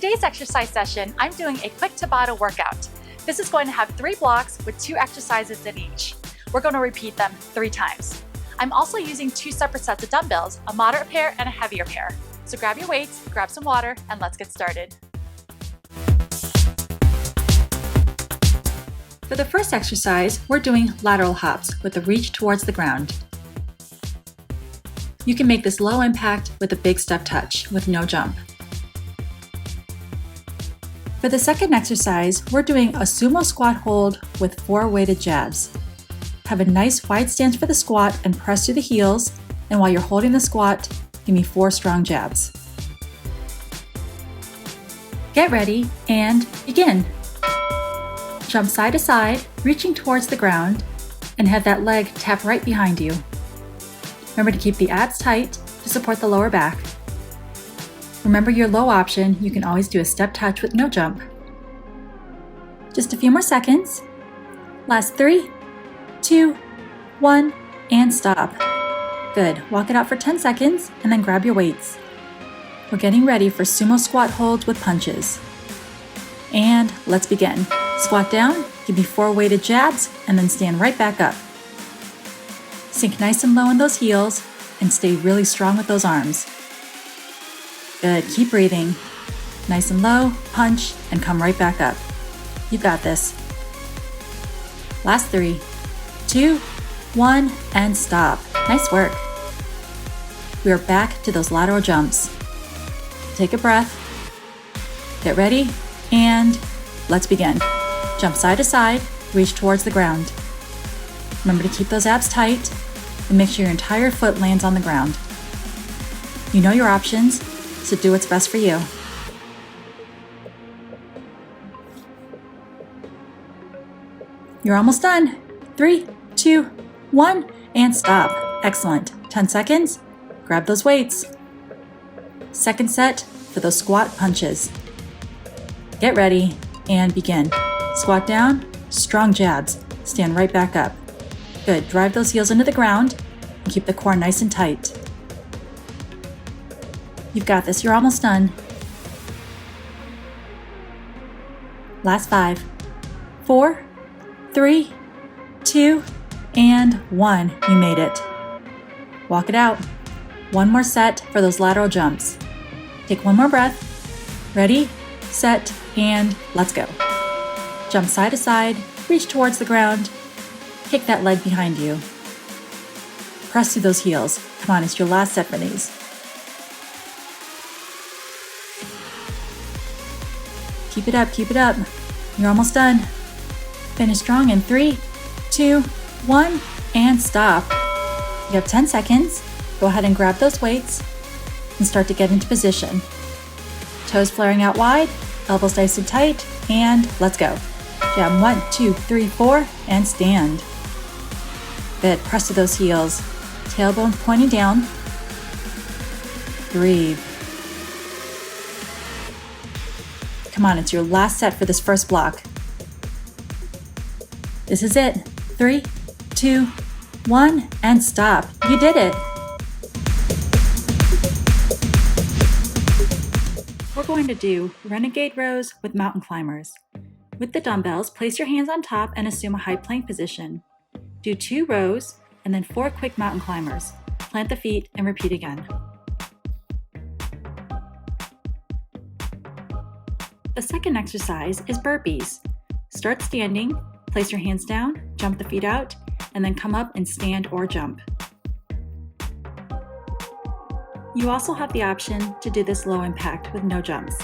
today's exercise session, I'm doing a quick Tabata workout. This is going to have 3 blocks with 2 exercises in each. We're going to repeat them 3 times. I'm also using 2 separate sets of dumbbells, a moderate pair and a heavier pair. So grab your weights, grab some water, and let's get started. For the first exercise, we're doing lateral hops with a reach towards the ground. You can make this low impact with a big step touch with no jump. For the second exercise, we're doing a sumo squat hold with 4 weighted jabs. Have a nice wide stance for the squat and press through the heels, and while you're holding the squat, give me 4 strong jabs. Get ready and begin. Jump side to side, reaching towards the ground, and have that leg tap right behind you. Remember to keep the abs tight to support the lower back. Remember your low option, you can always do a step touch with no jump. Just a few more seconds. Last 3, 2, 1, and stop. Good. Walk it out for 10 seconds and then grab your weights. We're getting ready for sumo squat holds with punches. And let's begin. Squat down, give me 4 weighted jabs, and then stand right back up. Sink nice and low in those heels and stay really strong with those arms. Good, keep breathing. Nice and low, punch, and come right back up. You got this. Last 3, 2, 1, and stop. Nice work. We are back to those lateral jumps. Take a breath. Get ready, and let's begin. Jump side to side, reach towards the ground. Remember to keep those abs tight and make sure your entire foot lands on the ground. You know your options, so do what's best for you. You're almost done. 3, 2, 1, and stop. Excellent. 10 seconds. Grab those weights. Second set for those squat punches. Get ready and begin. Squat down, strong jabs. Stand right back up. Good. Drive those heels into the ground and keep the core nice and tight. You've got this. You're almost done. Last 5, 4, 3, 2, and 1. You made it. Walk it out. 1 more set for those lateral jumps. Take 1 more breath. Ready, set, and let's go. Jump side to side, reach towards the ground, kick that leg behind you. Press through those heels. Come on, it's your last set for these. Keep it up, keep it up. You're almost done. Finish strong in 3, 2, 1, and stop. You have 10 seconds. Go ahead and grab those weights and start to get into position. Toes flaring out wide, elbows nice and tight, and let's go. Jab 1, 2, 3, 4, and stand. Good, press to those heels. Tailbone pointing down. Breathe. Come on, it's your last set for this first block. This is it. 3, 2, 1, and stop. You did it. We're going to do renegade rows with mountain climbers. With the dumbbells, place your hands on top and assume a high plank position. Do 2 rows and then 4 quick mountain climbers. Plant the feet and repeat again. The second exercise is burpees. Start standing, place your hands down, jump the feet out, and then come up and stand or jump. You also have the option to do this low impact with no jumps.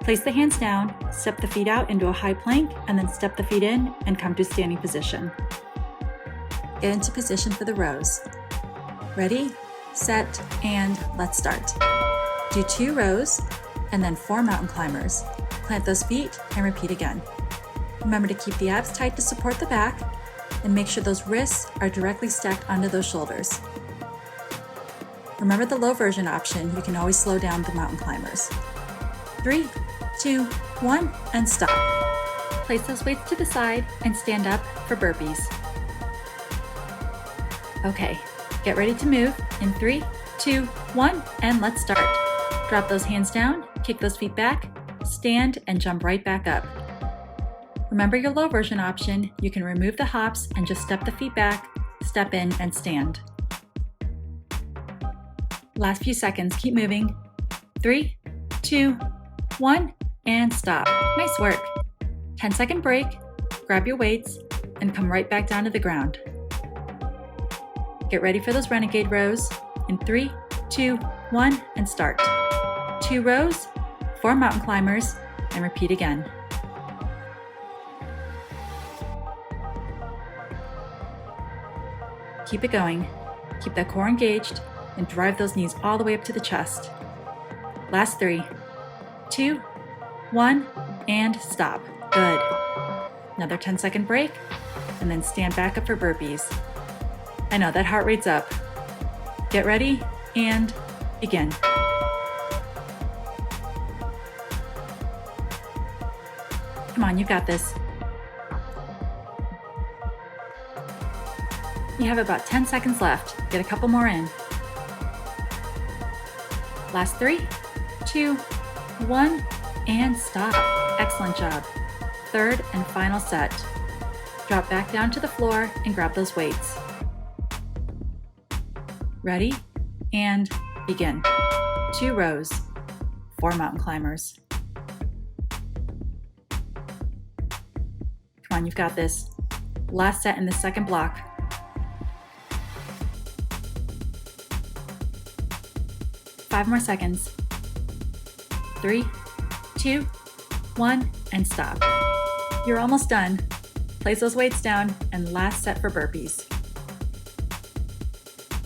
Place the hands down, step the feet out into a high plank, and then step the feet in and come to standing position. Get into position for the rows. Ready, set, and let's start. Do 2 rows and then 4 mountain climbers. Plant those feet and repeat again. Remember to keep the abs tight to support the back and make sure those wrists are directly stacked onto those shoulders. Remember the low version option, you can always slow down the mountain climbers. 3, 2, 1, and stop. Place those weights to the side and stand up for burpees. Okay, get ready to move in 3, 2, 1, and let's start. Drop those hands down, kick those feet back, stand and jump right back up. Remember your low version option, you can remove the hops and just step the feet back, step in and stand. Last few seconds, keep moving. 3, 2, 1, and stop. Nice work. 10-second break, grab your weights, and come right back down to the ground. Get ready for those renegade rows. In 3, 2, 1, and start. 2 rows, 4 mountain climbers, and repeat again. Keep it going. Keep that core engaged and drive those knees all the way up to the chest. Last 3, 2, 1, and stop. Good. Another 10-second break, and then stand back up for burpees. I know, that heart rate's up. Get ready and begin. Come on, you got this. You have about 10 seconds left. Get a couple more in. Last 3, 2, 1, and stop. Excellent job. Third and final set. Drop back down to the floor and grab those weights. Ready? And begin. 2 rows, 4 mountain climbers. Come on, you've got this. Last set in the second block. 5 more seconds. 3, 2, 1, and stop. You're almost done. Place those weights down and last set for burpees.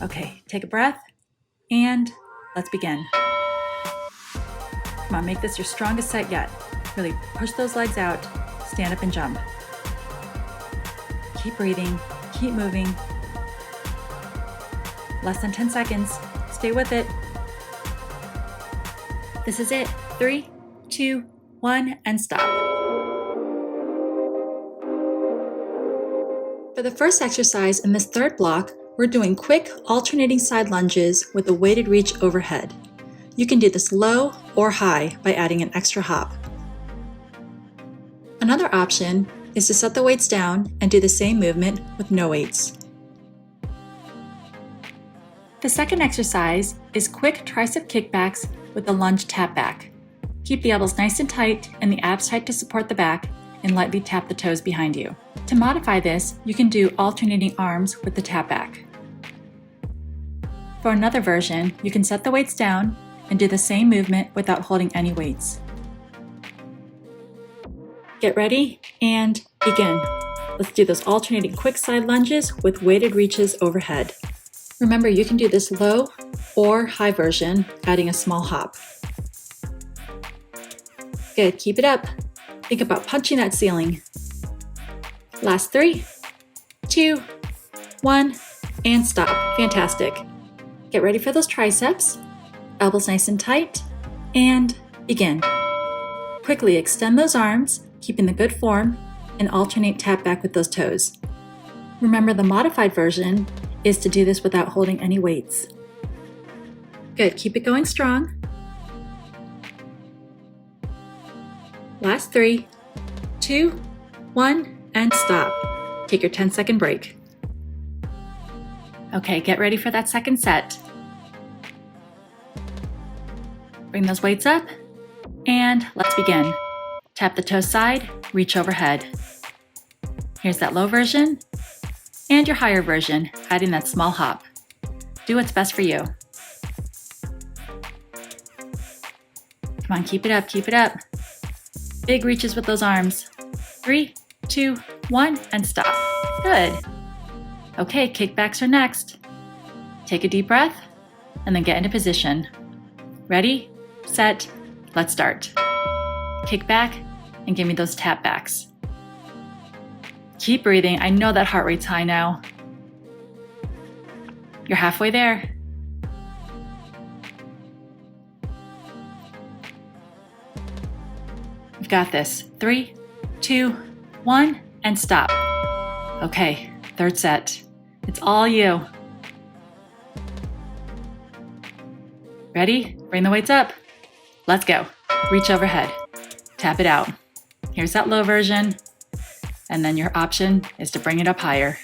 Okay, take a breath and let's begin. Come on, make this your strongest set yet. Really push those legs out, stand up and jump. Keep breathing, keep moving. Less than 10 seconds, stay with it. This is it. 3, 2, 1, and stop. For the first exercise in this third block, we're doing quick alternating side lunges with a weighted reach overhead. You can do this low or high by adding an extra hop. Another option is to set the weights down and do the same movement with no weights. The second exercise is quick tricep kickbacks with the lunge tap back. Keep the elbows nice and tight and the abs tight to support the back, and lightly tap the toes behind you. To modify this, you can do alternating arms with the tap back. For another version, you can set the weights down and do the same movement without holding any weights. Get ready and begin. Let's do those alternating quick side lunges with weighted reaches overhead. Remember, you can do this low or high version, adding a small hop. Good, keep it up. Think about punching that ceiling. Last 3, 2, 1, and stop. Fantastic. Get ready for those triceps. Elbows nice and tight, and begin. Quickly extend those arms, keeping the good form, and alternate tap back with those toes. Remember, the modified version is to do this without holding any weights. Good, keep it going strong. Last 3, 2, 1, and stop. Take your 10-second break. Okay, get ready for that second set. Bring those weights up, and let's begin. Tap the toe side, reach overhead. Here's that low version, and your higher version, adding that small hop. Do what's best for you. Come on, keep it up, keep it up. Big reaches with those arms. 3, 2, 1, and stop. Good. Okay, kickbacks are next. Take a deep breath, and then get into position. Ready, set, let's start. Kick back, and give me those tap backs. Keep breathing. I know that heart rate's high now. You're halfway there. You've got this. 3, 2, 1, and stop. Okay, third set. It's all you. Ready? Bring the weights up. Let's go. Reach overhead. tap it out. Here's that low version. And then your option is to bring it up higher.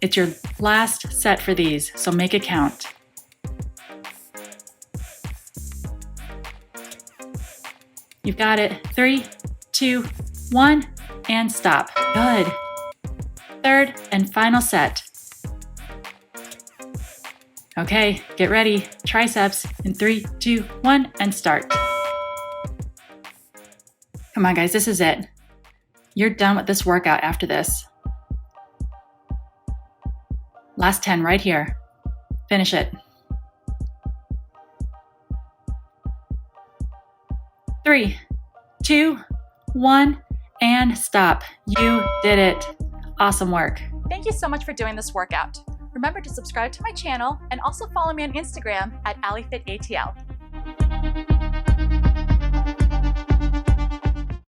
It's your last set for these, so make it count. You've got it. 3, 2, 1, and stop. Good. Third and final set. Okay, get ready. Triceps in 3, 2, 1, and start. Come on, guys, this is it. You're done with this workout after this. Last 10 right here. Finish it. 3, 2, 1, and stop. You did it. Awesome work. Thank you so much for doing this workout. Remember to subscribe to my channel and also follow me on Instagram at Allyfitatl.